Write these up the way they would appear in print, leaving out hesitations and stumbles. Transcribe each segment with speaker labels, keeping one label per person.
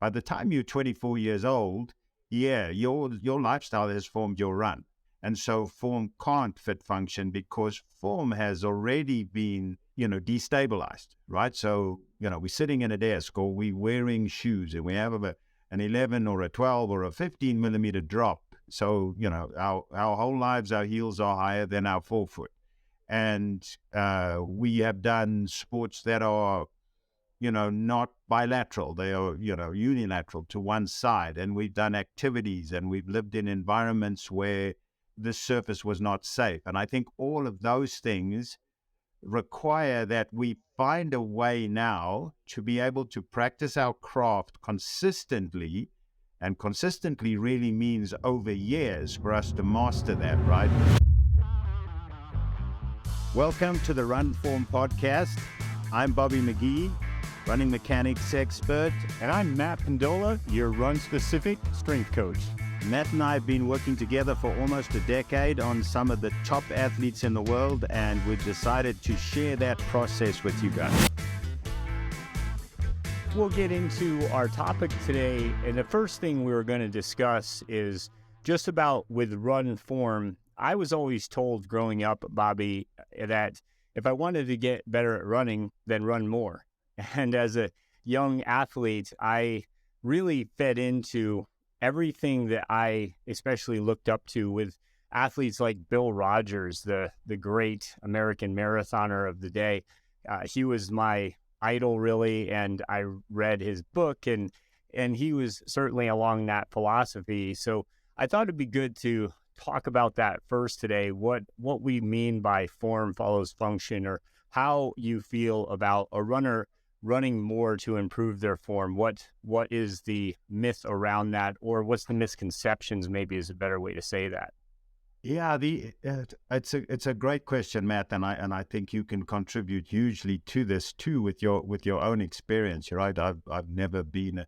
Speaker 1: By the time you're 24 years old, your lifestyle has formed your run. And so form can't fit function because form has already been, destabilized, right? So, we're sitting in a desk or we're wearing shoes and we have an 11 or a 12 or a 15 millimeter drop. So, our whole lives, our heels are higher than our forefoot. And we have done sports that are, not bilateral. They are, unilateral to one side. And we've done activities and we've lived in environments where this surface was not safe. And I think all of those things require that we find a way now to be able to practice our craft consistently. And consistently really means over years for us to master that, right? Welcome to the Run Form Podcast. I'm Bobby McGee, running mechanics expert.
Speaker 2: And I'm Matt Pendola, your run-specific strength coach.
Speaker 1: Matt and I have been working together for almost a decade on some of the top athletes in the world, and we've decided to share that process with you guys.
Speaker 2: We'll get into our topic today, and the first thing we were going to discuss is just about with run form. I was always told growing up, Bobby, that if I wanted to get better at running, then run more. And as a young athlete, I really fed into everything that I especially looked up to with athletes like Bill Rogers, the great American marathoner of the day. He was my idol, really, and I read his book, and he was certainly along that philosophy. So I thought it'd be good to talk about that first today, what we mean by form follows function, or how you feel about a runner running more to improve their form. What is the myth around that, or what's the misconceptions, maybe is a better way to say that.
Speaker 1: Yeah, it's a great question, Matt, and I think you can contribute hugely to this too with your own experience. You're right. I've never been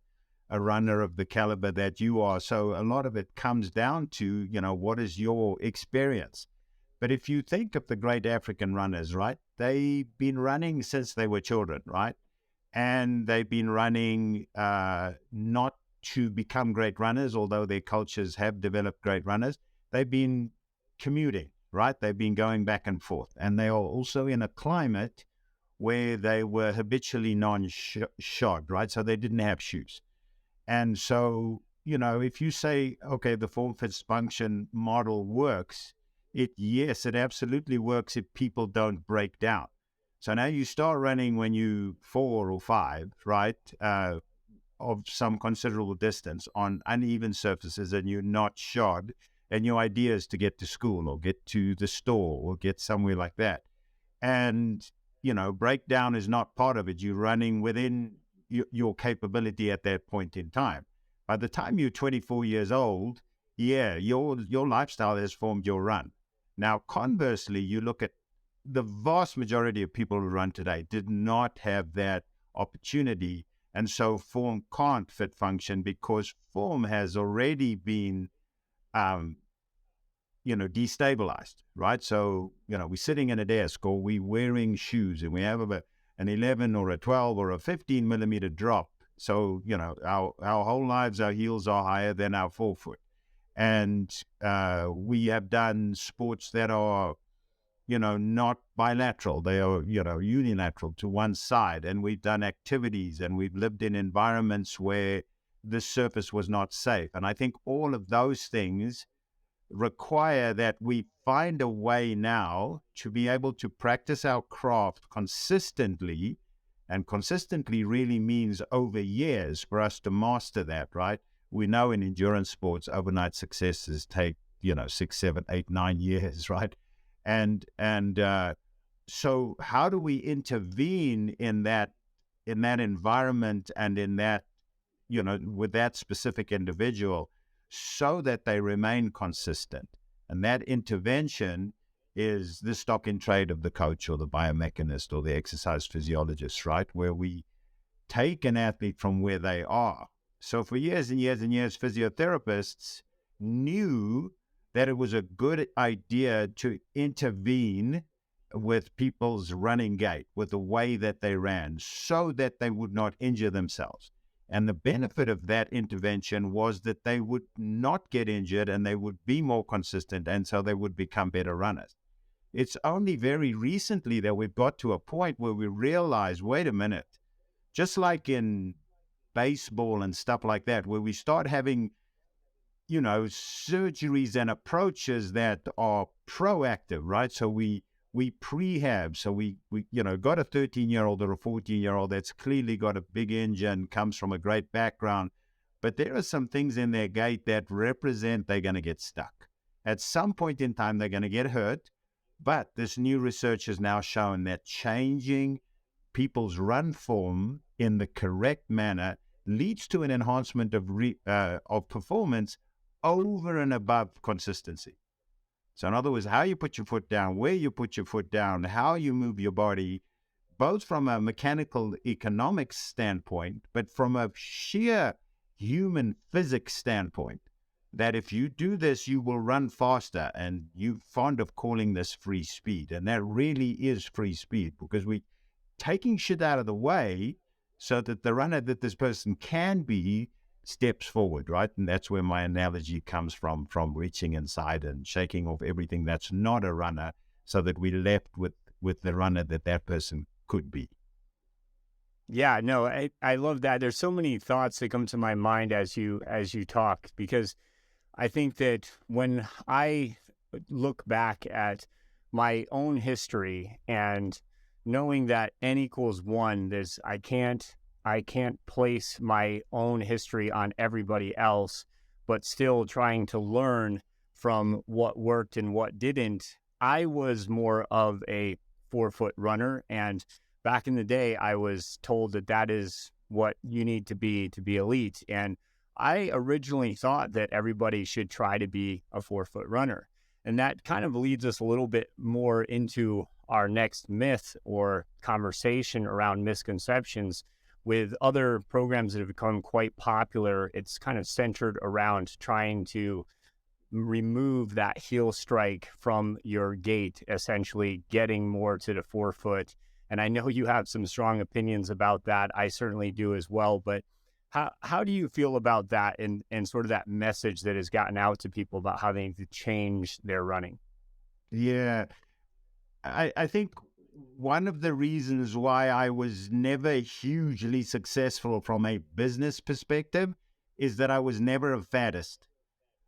Speaker 1: a runner of the caliber that you are, so a lot of it comes down to what is your experience. But if you think of the great African runners, right, they've been running since they were children, right, and they've been running not to become great runners, although their cultures have developed great runners. They've been commuting, right? They've been going back and forth, and they are also in a climate where they were habitually non-shod, right? So they didn't have shoes. And so, if you say, okay, the form fits function model works, yes, it absolutely works if people don't break down. So now you start running when you 4 or 5, right, of some considerable distance on uneven surfaces, and you're not shod, and your idea is to get to school or get to the store or get somewhere like that. And, breakdown is not part of it. You're running within your capability at that point in time. By the time you're 24 years old, your lifestyle has formed your run. Now, conversely, you look at the vast majority of people who run today did not have that opportunity, and so form can't fit function because form has already been destabilized, right? So, we're sitting in a desk or we're wearing shoes and we have an 11 or a 12 or a 15 millimeter drop. So, our whole lives, our heels are higher than our forefoot. And we have done sports that are, not bilateral. They are, unilateral to one side. And we've done activities and we've lived in environments where this surface was not safe. And I think all of those things require that we find a way now to be able to practice our craft consistently, and consistently really means over years for us to master that, right? We know in endurance sports, overnight successes take, 6, 7, 8, 9 years, right? And so how do we intervene in that environment and in that, with that specific individual, so that they remain consistent? And that intervention is the stock in trade of the coach or the biomechanist or the exercise physiologist, right? Where we take an athlete from where they are. So for years and years and years, physiotherapists knew that it was a good idea to intervene with people's running gait, with the way that they ran, so that they would not injure themselves. And the benefit of that intervention was that they would not get injured and they would be more consistent. And so they would become better runners. It's only very recently that we've got to a point where we realize, wait a minute, just like in baseball and stuff like that, where we start having, surgeries and approaches that are proactive, right? So we prehab. So we got a 13-year-old or a 14-year-old that's clearly got a big engine, comes from a great background, but there are some things in their gait that represent they're going to get stuck. At some point in time, they're going to get hurt. But this new research has now shown that changing people's run form in the correct manner leads to an enhancement of performance over and above consistency. So in other words, how you put your foot down, where you put your foot down, how you move your body, both from a mechanical economics standpoint, but from a sheer human physics standpoint, that if you do this, you will run faster. And you're fond of calling this free speed. And that really is free speed, because we're taking shit out of the way so that the runner that this person can be steps forward, right? And that's where my analogy comes from reaching inside and shaking off everything that's not a runner, so that we're left with the runner that person could be.
Speaker 2: Yeah, no, I love that. There's so many thoughts that come to my mind as you talk, because I think that when I look back at my own history and knowing that N equals 1, I can't place my own history on everybody else, but still trying to learn from what worked and what didn't. I was more of a 4-foot runner, and back in the day, I was told that is what you need to be elite. And I originally thought that everybody should try to be a 4-foot runner. And that kind of leads us a little bit more into our next myth or conversation around misconceptions. With other programs that have become quite popular, it's kind of centered around trying to remove that heel strike from your gait, essentially getting more to the 4-foot. And I know you have some strong opinions about that. I certainly do as well. But how do you feel about that and sort of that message that has gotten out to people about how they need to change their running?
Speaker 1: Yeah, I think one of the reasons why I was never hugely successful from a business perspective is that I was never a faddist.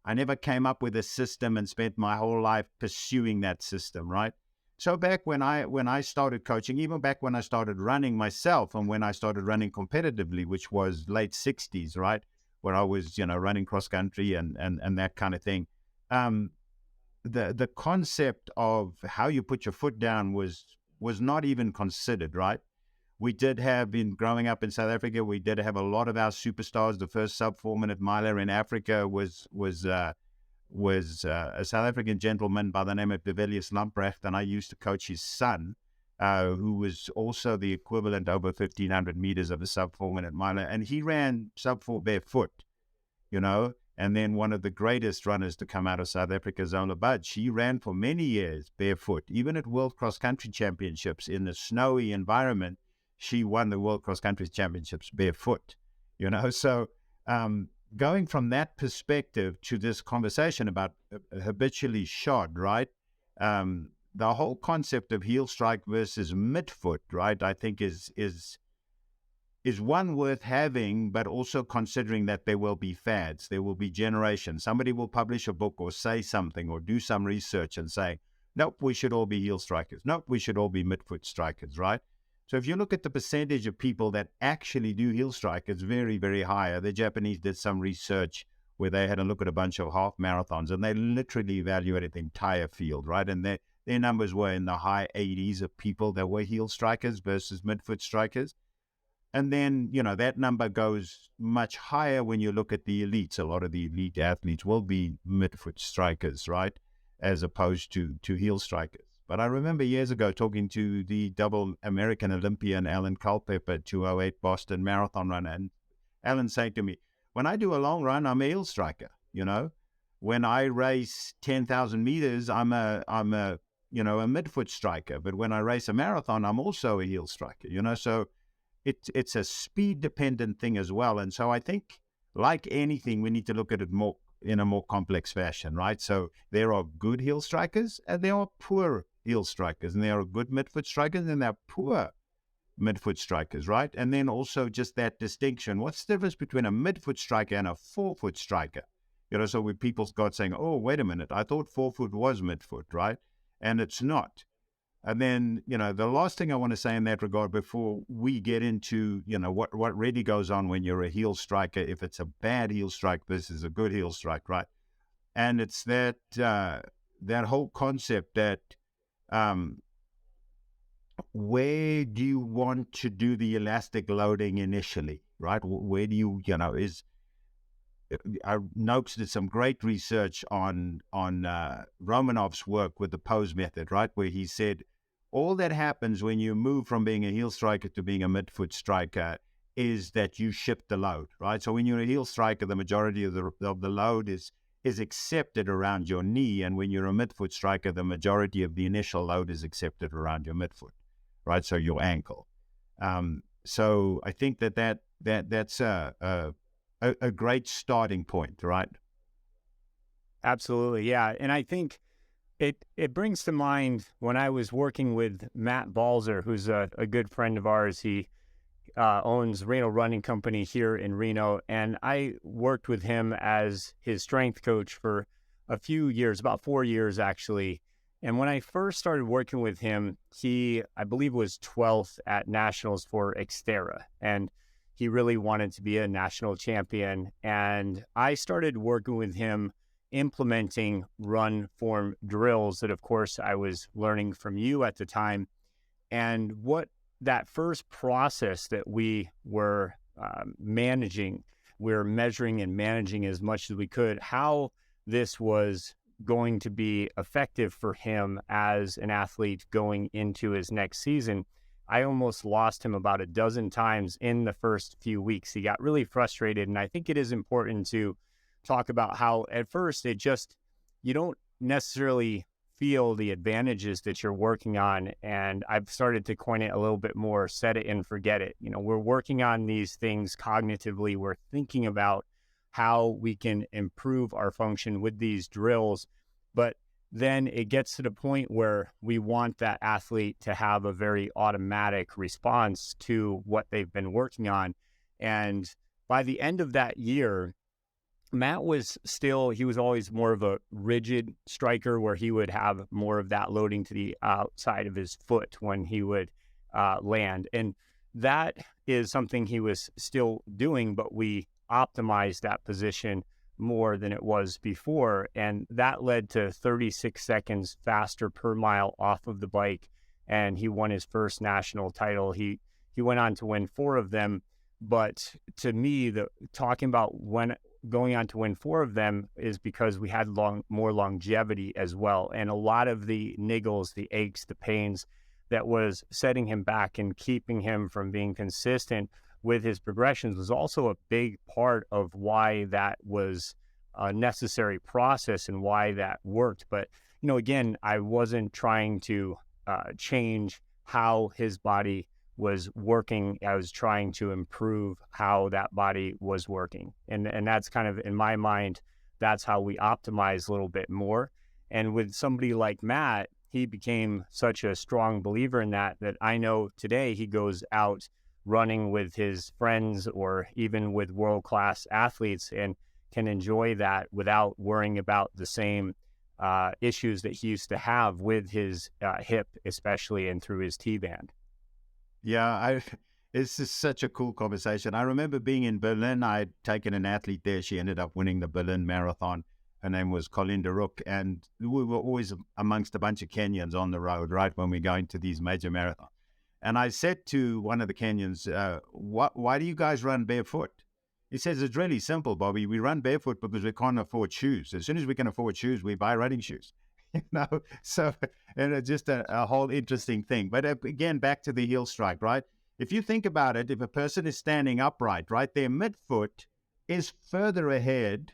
Speaker 1: I never came up with a system and spent my whole life pursuing that system, right? So back when I started coaching, even back when I started running myself and when I started running competitively, which was late 60s, right? Where I was, running cross country and that kind of thing. The concept of how you put your foot down was not even considered, right? We did have, growing up in South Africa, we did have a lot of our superstars. The first sub-4-minute miler in Africa was a South African gentleman by the name of Bevelius Lamprecht, and I used to coach his son, who was also the equivalent over 1,500 meters of a sub-4-minute miler, and he ran sub-4 barefoot, and then one of the greatest runners to come out of South Africa, Zola Budge, she ran for many years barefoot. Even at World Cross Country Championships in a snowy environment, she won the World Cross Country Championships barefoot, so going from that perspective to this conversation about habitually shod, right? The whole concept of heel strike versus midfoot, right? I think is one worth having, but also considering that there will be fads, there will be generations. Somebody will publish a book or say something or do some research and say, nope, we should all be heel strikers. Nope, we should all be midfoot strikers, right? So if you look at the percentage of people that actually do heel strike, it's very, very high. The Japanese did some research where they had a look at a bunch of half marathons and they literally evaluated the entire field, right? And their numbers were in the high 80s of people that were heel strikers versus midfoot strikers. And then, that number goes much higher when you look at the elites. A lot of the elite athletes will be midfoot strikers, right? As opposed to heel strikers. But I remember years ago talking to the double American Olympian Alan Culpepper, 208 Boston Marathon runner, and Alan saying to me, when I do a long run, I'm a heel striker, When I race 10,000 meters, I'm a midfoot striker. But when I race a marathon, I'm also a heel striker, So it's a speed dependent thing as well. And so I think, like anything, we need to look at it more in a more complex fashion, right? So there are good heel strikers and there are poor heel strikers, and there are good midfoot strikers and there are poor midfoot strikers, right? And then also just that distinction. What's the difference between a midfoot striker and a forefoot striker? So when people start saying, oh, wait a minute, I thought forefoot was midfoot, right? And it's not. And then, the last thing I want to say in that regard before we get into, what really goes on when you're a heel striker, if it's a bad heel strike versus a good heel strike, right? And it's that whole concept that where do you want to do the elastic loading initially, right? Where do you, Noakes did some great research on Romanov's work with the pose method, right? Where he said all that happens when you move from being a heel striker to being a midfoot striker is that you shift the load, right? So when you're a heel striker, the majority of the load is accepted around your knee, and when you're a midfoot striker, the majority of the initial load is accepted around your midfoot, right? So your ankle. So I think that's a great starting point, right?
Speaker 2: Absolutely, yeah. And I think it brings to mind when I was working with Matt Balzer, who's a good friend of ours. He owns Reno Running Company here in Reno, and I worked with him as his strength coach for a few years, about 4 years actually. And when I first started working with him, he, I believe, was 12th at nationals for Xterra, and he really wanted to be a national champion. And I started working with him implementing run form drills that, of course, I was learning from you at the time. And what that first process that we were managing, we were measuring and managing as much as we could, how this was going to be effective for him as an athlete going into his next season. I almost lost him about a dozen times in the first few weeks. He got really frustrated. And I think it is important to talk about how at first you don't necessarily feel the advantages that you're working on. And I've started to coin it a little bit more, set it and forget it. We're working on these things cognitively. We're thinking about how we can improve our function with these drills. But then it gets to the point where we want that athlete to have a very automatic response to what they've been working on. And by the end of that year, Matt was always more of a rigid striker, where he would have more of that loading to the outside of his foot when he would land. And that is something he was still doing, but we optimized that position more than it was before. And that led to 36 seconds faster per mile off of the bike. And he won his first national title. He went on to win 4 of them. But to me, talking about when going on to win 4 of them is because we had more longevity as well. And a lot of the niggles, the aches, the pains that was setting him back and keeping him from being consistent with his progressions was also a big part of why that was a necessary process and why that worked. But, again, I wasn't trying to change how his body was working. I was trying to improve how that body was working. And that's kind of, in my mind, that's how we optimize a little bit more. And with somebody like Matt, he became such a strong believer in that I know today he goes out running with his friends or even with world-class athletes and can enjoy that without worrying about the same issues that he used to have with his hip, especially, and through his T-band.
Speaker 1: Yeah, this is such a cool conversation. I remember being in Berlin. I'd taken an athlete there. She ended up winning the Berlin Marathon. Her name was Colinda Rook, and we were always amongst a bunch of Kenyans on the road, right, when we go into these major marathons. And I said to one of the Kenyans, why do you guys run barefoot? He says, it's really simple, Bobby. We run barefoot because we can't afford shoes. As soon as we can afford shoes, we buy running shoes. So, and it's just a whole interesting thing. But again, back to the heel strike, right? If you think about it, if a person is standing upright, right, their midfoot is further ahead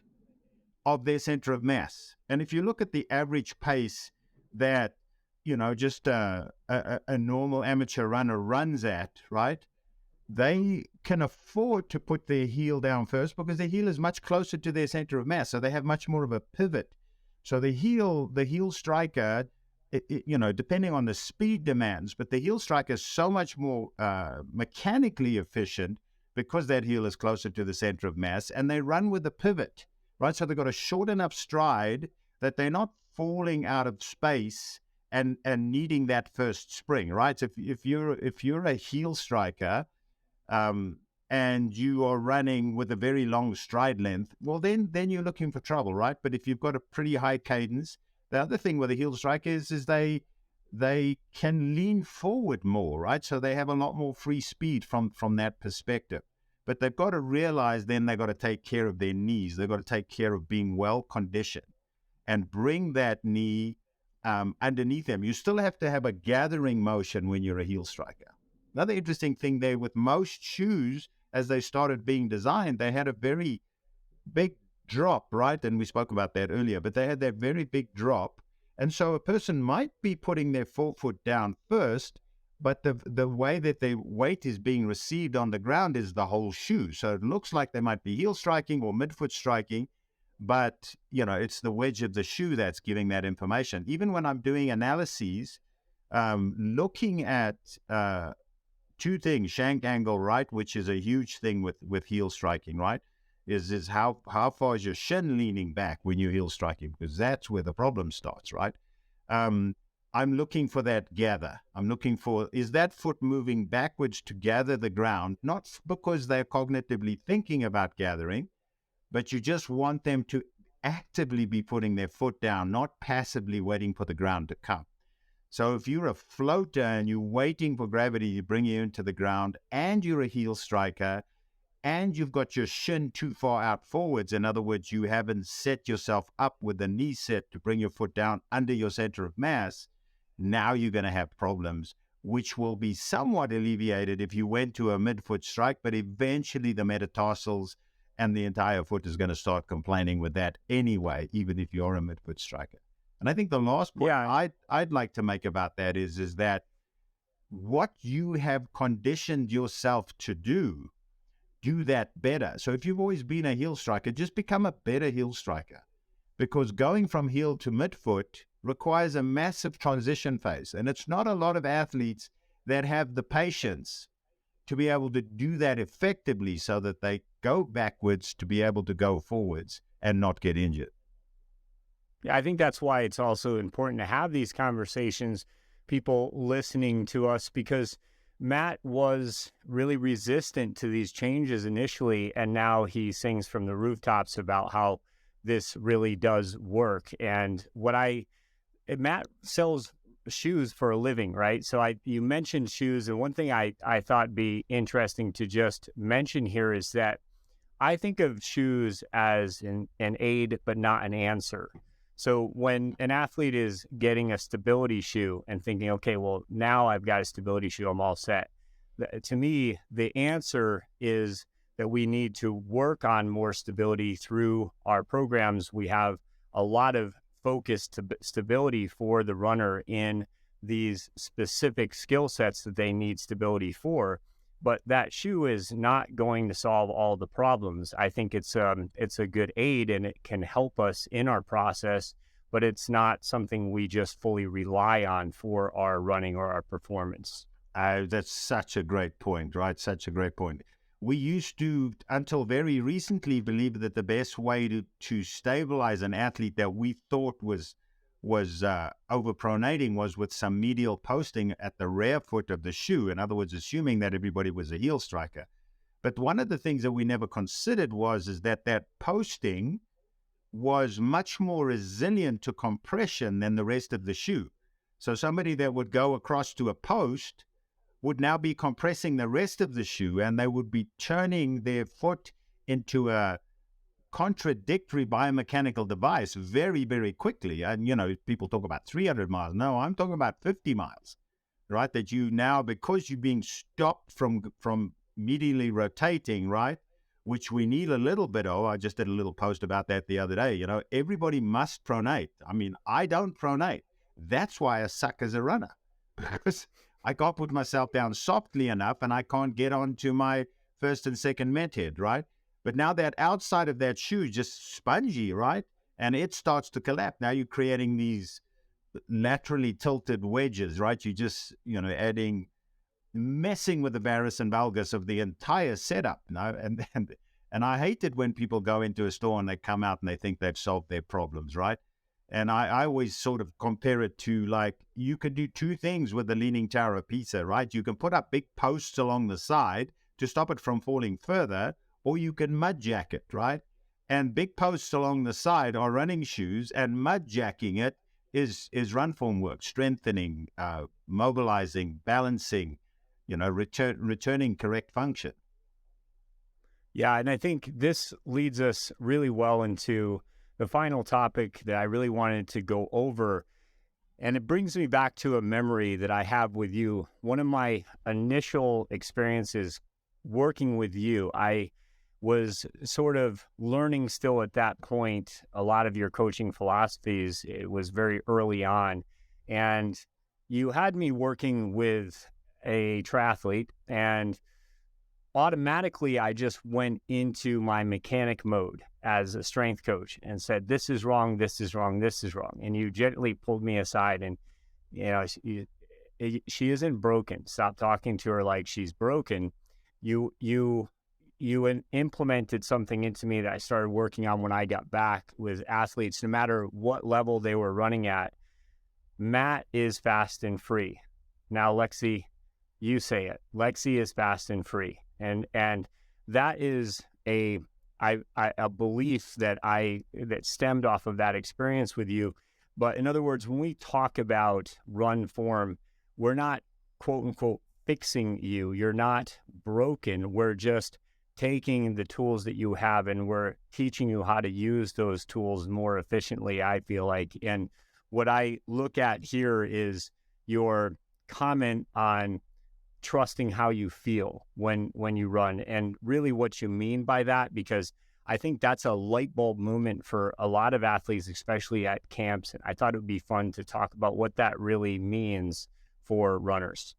Speaker 1: of their center of mass. And if you look at the average pace that, just a normal amateur runner runs at, right, they can afford to put their heel down first because their heel is much closer to their center of mass. So they have much more of a pivot. So the heel striker, depending on the speed demands, but the heel striker is so much more mechanically efficient because that heel is closer to the center of mass, and they run with a pivot, right? So they've got a short enough stride that they're not falling out of space and needing that first spring, right? So if you're a heel striker, and you are running with a very long stride length, well, then you're looking for trouble, right? But if you've got a pretty high cadence, the other thing with a heel striker is they can lean forward more, right? So they have a lot more free speed from that perspective. But they've got to realize then they've got to take care of their knees. They've got to take care of being well conditioned and bring that knee underneath them. You still have to have a gathering motion when you're a heel striker. Another interesting thing there, with most shoes, as they started being designed, they had a very big drop, right? And we spoke about that earlier, but they had that very big drop. And so a person might be putting their forefoot down first, but the way that their weight is being received on the ground is the whole shoe. So it looks like they might be heel striking or midfoot striking, but, it's the wedge of the shoe that's giving that information. Even when I'm doing analyses, looking at two things, shank angle, right, which is a huge thing with heel striking, right, is how far is your shin leaning back when you're heel striking, because that's where the problem starts, right? I'm looking for that gather. I'm looking for, is that foot moving backwards to gather the ground, not because they're cognitively thinking about gathering, but you just want them to actively be putting their foot down, not passively waiting for the ground to come. So if you're a floater and you're waiting for gravity to bring you into the ground, and you're a heel striker, and you've got your shin too far out forwards, in other words, you haven't set yourself up with the knee set to bring your foot down under your center of mass, now you're going to have problems, which will be somewhat alleviated if you went to a midfoot strike, but eventually the metatarsals and the entire foot is going to start complaining with that anyway, even if you're a midfoot striker. And I think the last point I'd like to make about that is that what you have conditioned yourself to do that better. So if you've always been a heel striker, just become a better heel striker, because going from heel to midfoot requires a massive transition phase. And it's not a lot of athletes that have the patience to be able to do that effectively so that they go backwards to be able to go forwards and not get injured.
Speaker 2: Yeah, I think that's why it's also important to have these conversations, people listening to us, because Matt was really resistant to these changes initially, and now he sings from the rooftops about how this really does work. And Matt sells shoes for a living, right? So you mentioned shoes, and one thing I thought be interesting to just mention here is that I think of shoes as an aid, but not an answer. So when an athlete is getting a stability shoe and thinking, okay, well, now I've got a stability shoe, I'm all set. To me, the answer is that we need to work on more stability through our programs. We have a lot of focused stability for the runner in these specific skill sets that they need stability for. But that shoe is not going to solve all the problems. I think it's a good aid, and it can help us in our process, but it's not something we just fully rely on for our running or our performance.
Speaker 1: That's such a great point, right? Such a great point. We used to, until very recently, believe that the best way to stabilize an athlete that we thought was overpronating was with some medial posting at the rear foot of the shoe. In other words, assuming that everybody was a heel striker. But one of the things that we never considered is that posting was much more resilient to compression than the rest of the shoe. So somebody that would go across to a post would now be compressing the rest of the shoe, and they would be turning their foot into a contradictory biomechanical device very, very quickly. And, people talk about 300 miles. No, I'm talking about 50 miles, right? That you now, because you're being stopped from medially rotating, right? Which we need a little bit of. I just did a little post about that the other day. Everybody must pronate. I mean, I don't pronate. That's why I suck as a runner, because I can't put myself down softly enough, and I can't get onto my first and second met head, right? But now that outside of that shoe is just spongy, right? And it starts to collapse. Now you're creating these laterally tilted wedges, right? You just, messing with the varus and valgus of the entire setup, and I hate it when people go into a store and they come out and they think they've solved their problems, right? And I always sort of compare it to, like, you can do two things with the Leaning Tower of Pisa, right? You can put up big posts along the side to stop it from falling further, or you can mud jack it, right? And big posts along the side are running shoes, and mud jacking it is run form work, strengthening, mobilizing, balancing, returning correct function.
Speaker 2: Yeah, and I think this leads us really well into the final topic that I really wanted to go over. And it brings me back to a memory that I have with you. One of my initial experiences working with you, I was sort of learning still at that point a lot of your coaching philosophies. It was very early on. And you had me working with a triathlete, and automatically I just went into my mechanic mode as a strength coach and said, this is wrong, this is wrong, this is wrong. And you gently pulled me aside and, she isn't broken. Stop talking to her like she's broken. You implemented something into me that I started working on when I got back with athletes, no matter what level they were running at. Matt is fast and free. Now, Lexi, you say it. Lexi is fast and free. And that is a belief that stemmed off of that experience with you. But in other words, when we talk about run form, we're not, quote unquote, fixing you. You're not broken. We're just taking the tools that you have and we're teaching you how to use those tools more efficiently, I feel like. And what I look at here is your comment on trusting how you feel when you run, and really what you mean by that, because I think that's a light bulb moment for a lot of athletes, especially at camps. And I thought it would be fun to talk about what that really means for runners.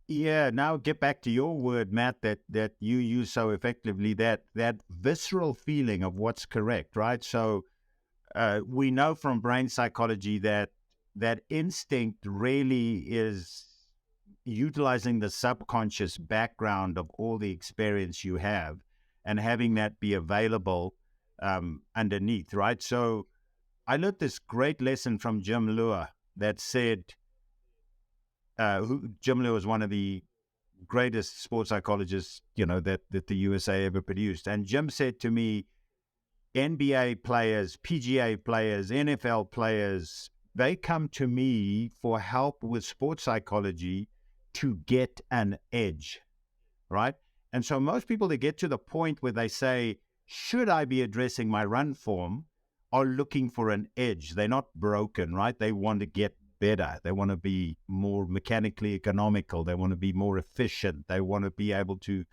Speaker 1: Yeah, now get back to your word, Matt, that you use so effectively, that visceral feeling of what's correct, right? So we know from brain psychology that instinct really is utilizing the subconscious background of all the experience you have and having that be available underneath, right? So I learned this great lesson from Jim Lure that said, Jim Lure is one of the greatest sports psychologists, that the USA ever produced. And Jim said to me, NBA players, PGA players, NFL players, they come to me for help with sports psychology to get an edge, right? And so most people that get to the point where they say, should I be addressing my run form, are looking for an edge. They're not broken, right? They want to get better. They want to be more mechanically economical. They want to be more efficient. They want to be able to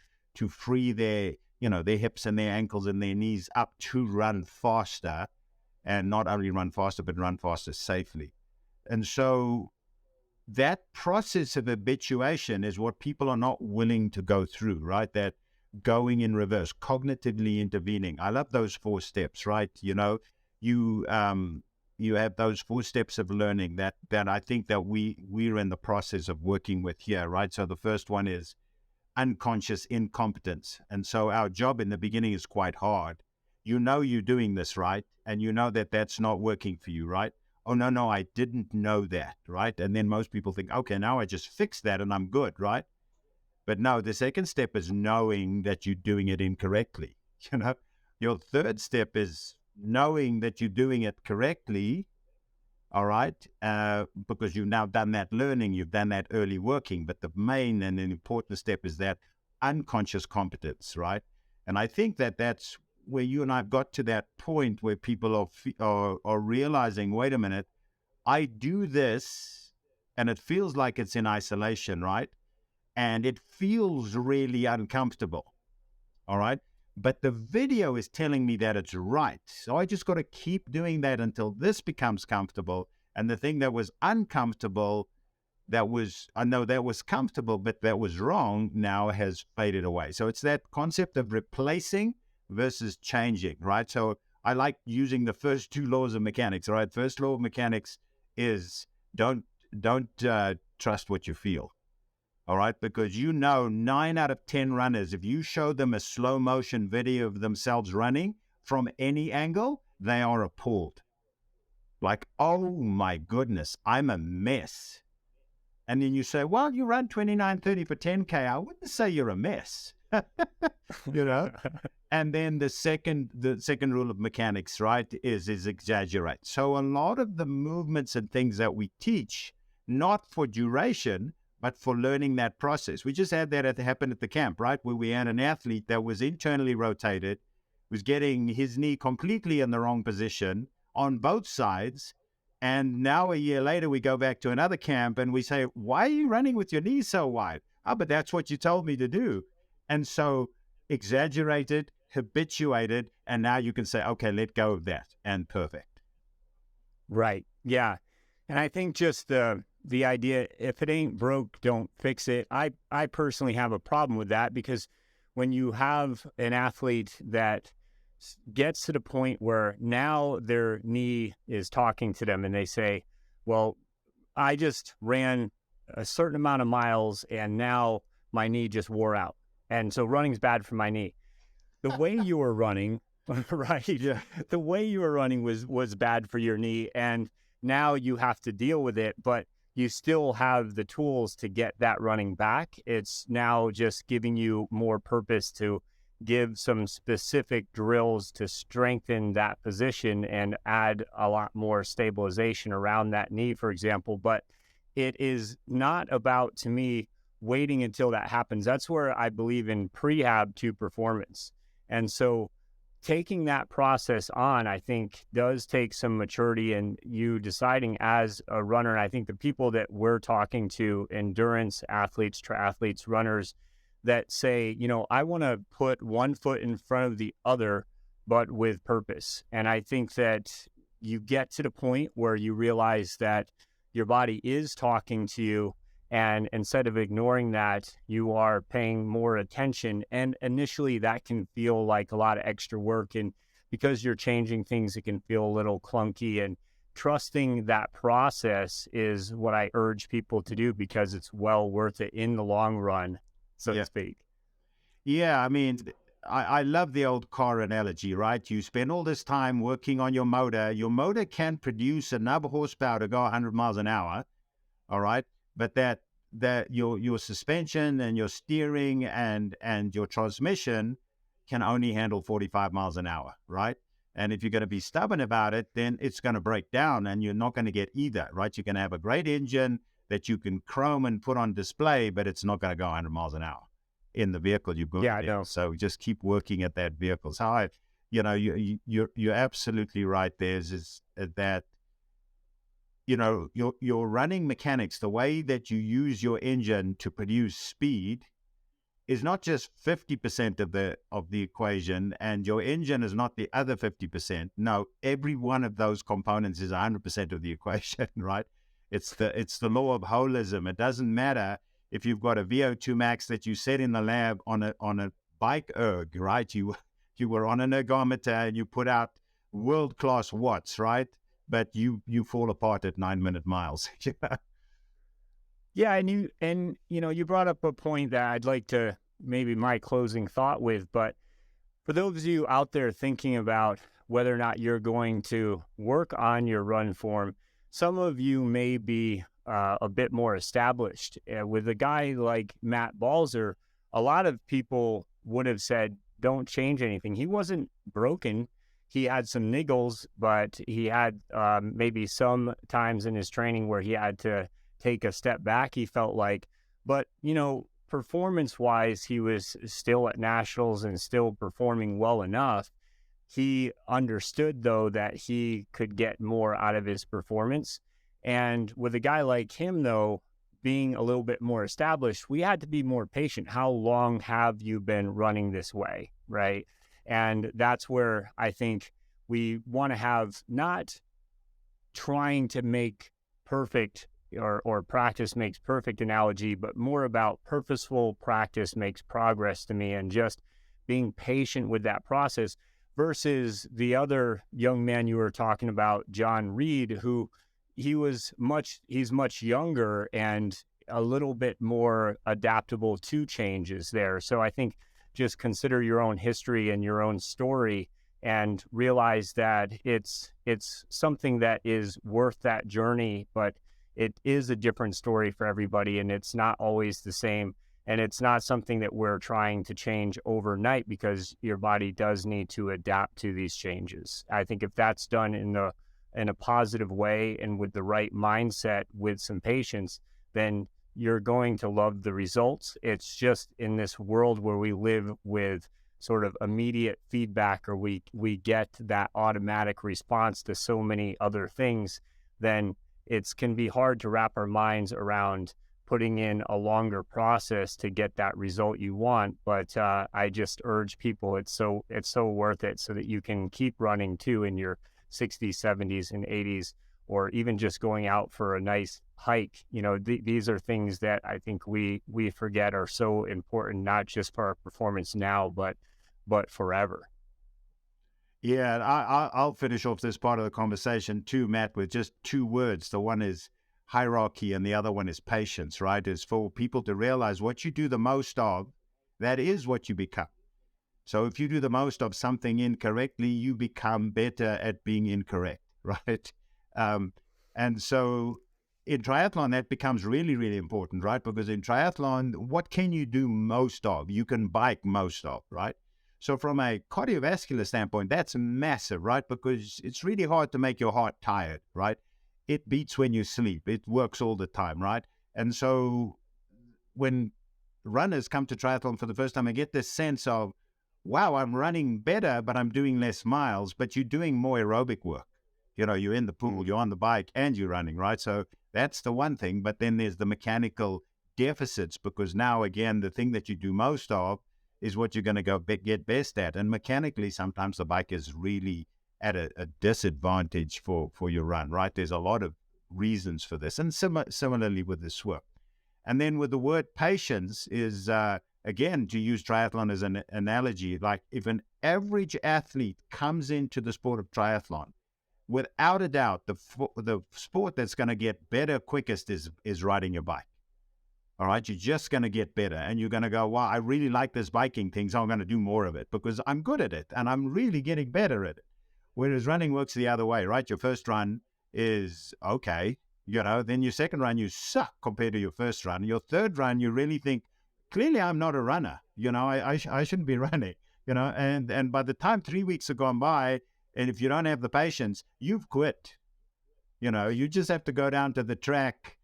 Speaker 1: free their hips and their ankles and their knees up to run faster, and not only run faster, but run faster safely. And so that process of habituation is what people are not willing to go through, right? That going in reverse, cognitively intervening. I love those 4 steps, right? You have those 4 steps of learning that I think that we're in the process of working with here, right? So the first one is unconscious incompetence. And so our job in the beginning is quite hard. You're doing this, right? And you know that that's not working for you, right? Oh, no, I didn't know that, right? And then most people think, okay, now I just fix that and I'm good, right? But no, the second step is knowing that you're doing it incorrectly. Your third step is knowing that you're doing it correctly, all right? Because you've now done that learning, you've done that early working. But the main and an important step is that unconscious competence, right? And I think that that's where you and I have got to that point where people are realizing, wait a minute, I do this and it feels like it's in isolation, right? And it feels really uncomfortable, all right? But the video is telling me that it's right. So I just got to keep doing that until this becomes comfortable. And the thing that was uncomfortable I know that was comfortable, but that was wrong, now has faded away. So it's that concept of replacing versus changing, right? So I like using the first two laws of mechanics, right? First law of mechanics is don't trust what you feel. All right, because 9 out of 10 runners, if you show them a slow motion video of themselves running from any angle, they are appalled. Like, oh my goodness, I'm a mess. And then you say, well, you run 29:30 for 10K. I wouldn't say you're a mess. you know? And then the second rule of mechanics, right, is exaggerate. So a lot of the movements and things that we teach, not for duration, but for learning that process. We just had that happen at the camp, right, where we had an athlete that was internally rotated, was getting his knee completely in the wrong position on both sides. And now a year later, we go back to another camp and we say, why are you running with your knee so wide? Oh, but that's what you told me to do. And so exaggerated, habituated, and now you can say, okay, let go of that, and perfect.
Speaker 2: Right. Yeah. And I think just the idea, if it ain't broke, don't fix it. I personally have a problem with that, because when you have an athlete that gets to the point where now their knee is talking to them and they say, well, I just ran a certain amount of miles and now my knee just wore out. And so running's bad for my knee. The way you were running, right?
Speaker 1: Yeah.
Speaker 2: The way you were running was bad for your knee. And now you have to deal with it, but you still have the tools to get that running back. It's now just giving you more purpose to give some specific drills to strengthen that position and add a lot more stabilization around that knee, for example. But it is not about, to me, waiting until that happens. That's where I believe in prehab to performance. And so taking that process on, I think, does take some maturity and you deciding as a runner. And I think the people that we're talking to, endurance athletes, triathletes, runners, that say, I want to put one foot in front of the other, but with purpose. And I think that you get to the point where you realize that your body is talking to you, and instead of ignoring that, you are paying more attention. And initially that can feel like a lot of extra work. And because you're changing things, it can feel a little clunky. And trusting that process is what I urge people to do, because it's well worth it in the long run, so to speak.
Speaker 1: Yeah, I mean, I love the old car analogy, right? You spend all this time working on your motor. Your motor can produce enough horsepower to go 100 miles an hour, all right? But that your suspension and your steering and your transmission can only handle 45 miles an hour, right? And if you're going to be stubborn about it, then it's going to break down and you're not going to get either, right? You can have a great engine that you can chrome and put on display, but it's not going to go 100 miles an hour in the vehicle you put
Speaker 2: Yeah,
Speaker 1: in.
Speaker 2: I know.
Speaker 1: So just keep working at that vehicle. So you're absolutely right. Is that your running mechanics, the way that you use your engine to produce speed, is not just 50% of the equation, and your engine is not the other 50%. No, every one of those components is 100% of the equation, right? It's the law of holism. It doesn't matter if you've got a VO2 max that you set in the lab on a bike erg, right? You were on an ergometer and you put out world-class watts, right? But you fall apart at 9-minute miles.
Speaker 2: Yeah, and you brought up a point that I'd like to maybe my closing thought with, but for those of you out there thinking about whether or not you're going to work on your run form, some of you may be a bit more established. With a guy like Matt Balzer, a lot of people would have said, don't change anything. He wasn't broken. He had some niggles, but he had maybe some times in his training where he had to take a step back, he felt like. But, performance-wise, he was still at nationals and still performing well enough. He understood, though, that he could get more out of his performance. And with a guy like him, though, being a little bit more established, we had to be more patient. How long have you been running this way, right? And that's where I think we want to have, not trying to make perfect or practice makes perfect analogy, but more about purposeful practice makes progress to me, and just being patient with that process versus the other young man you were talking about, John Reed, who he's much younger and a little bit more adaptable to changes there. So I think just consider your own history and your own story and realize that it's something that is worth that journey, but it is a different story for everybody, and it's not always the same. And it's not something that we're trying to change overnight, because your body does need to adapt to these changes. I think if that's done in a positive way and with the right mindset, with some patience, then you're going to love the results. It's just in this world where we live with sort of immediate feedback, or we get that automatic response to so many other things, then it can be hard to wrap our minds around putting in a longer process to get that result you want. But I just urge people, it's so worth it, so that you can keep running too in your 60s, 70s, and 80s, or even just going out for a nice hike. These are things that I think we forget are so important, not just for our performance now, but forever.
Speaker 1: Yeah, I'll finish off this part of the conversation too, Matt, with just two words. The one is hierarchy and the other one is patience, right? Is for people to realize what you do the most of, that is what you become. So if you do the most of something incorrectly, you become better at being incorrect, right? And so in triathlon, that becomes really, really important, right? Because in triathlon, what can you do most of? You can bike most of, right? So from a cardiovascular standpoint, that's massive, right? Because it's really hard to make your heart tired, right? It beats when you sleep. It works all the time, right? And so when runners come to triathlon for the first time, they get this sense of, wow, I'm running better, but I'm doing less miles, but you're doing more aerobic work. You're in the pool, you're on the bike, and you're running, right? So that's the one thing. But then there's the mechanical deficits, because now, again, the thing that you do most of is what you're going to get best at. And mechanically, sometimes the bike is really at a disadvantage for your run, right? There's a lot of reasons for this. And similarly with the swim. And then with the word patience is, again, to use triathlon as an analogy, like if an average athlete comes into the sport of triathlon, without a doubt, the sport that's going to get better quickest is riding your bike. All right, you're just going to get better, and you're going to go, wow, I really like this biking thing, so I'm going to do more of it because I'm good at it and I'm really getting better at it. Whereas running works the other way, right? Your first run is okay, then your second run, you suck compared to your first run. Your third run, you really think, clearly I'm not a runner. I shouldn't be running, and by the time 3 weeks have gone by, and if you don't have the patience, you've quit. You just have to go down to the track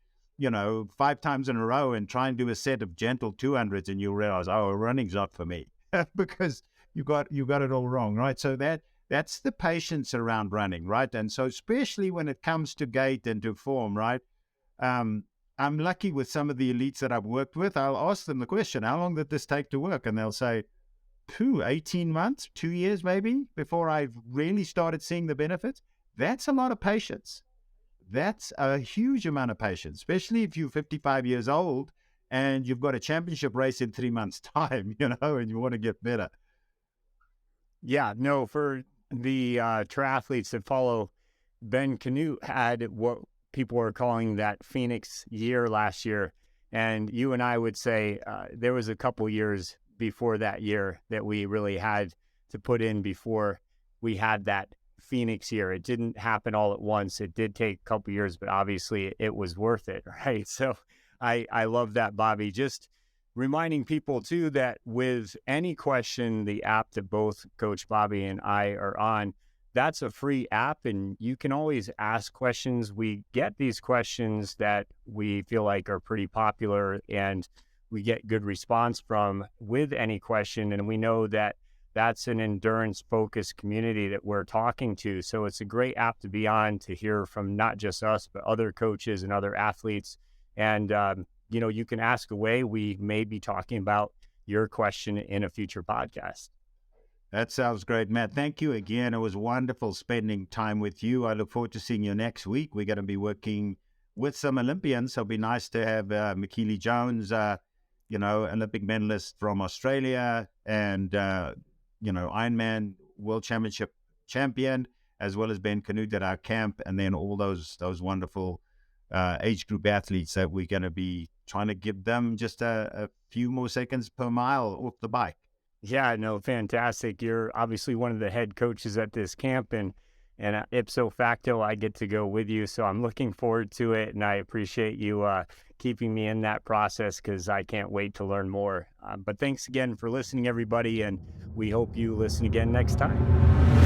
Speaker 1: 5 times in a row and try and do a set of gentle 200s, and you'll realize, oh, running's not for me because you got it all wrong, right? So that's the patience around running, right? And so especially when it comes to gait and to form, right? I'm lucky with some of the elites that I've worked with. I'll ask them the question, how long did this take to work? And they'll say, 18 months, 2 years maybe, before I've really started seeing the benefits. That's a lot of patience. That's a huge amount of patience, especially if you're 55 years old and you've got a championship race in 3 months' time, and you want to get better.
Speaker 2: Yeah, no, for the triathletes that follow, Ben Canute had what people are calling that Phoenix year last year. And you and I would say there was a couple years before that year that we really had to put in before we had that Phoenix year. It didn't happen all at once. It did take a couple years, but obviously it was worth it, right? So I love that, Bobby. Just reminding people too that with any question, the app that both Coach Bobby and I are on, that's a free app, and you can always ask questions. We get these questions that we feel like are pretty popular and we get good response from with any question. And we know that that's an endurance-focused community that we're talking to. So it's a great app to be on, to hear from not just us, but other coaches and other athletes. And, you can ask away. We may be talking about your question in a future podcast.
Speaker 1: That sounds great, Matt. Thank you again. It was wonderful spending time with you. I look forward to seeing you next week. We're going to be working with some Olympians. So it'd be nice to have McKeely Jones, Olympic medalist from Australia, and Ironman World Championship champion, as well as Ben Canute at our camp, and then all those wonderful age group athletes that we're going to be trying to give them just a few more seconds per mile off the bike.
Speaker 2: Yeah, no, fantastic. You're obviously one of the head coaches at this camp, and ipso facto, I get to go with you. So I'm looking forward to it, and I appreciate you keeping me in that process because I can't wait to learn more. But thanks again for listening, everybody, and we hope you listen again next time.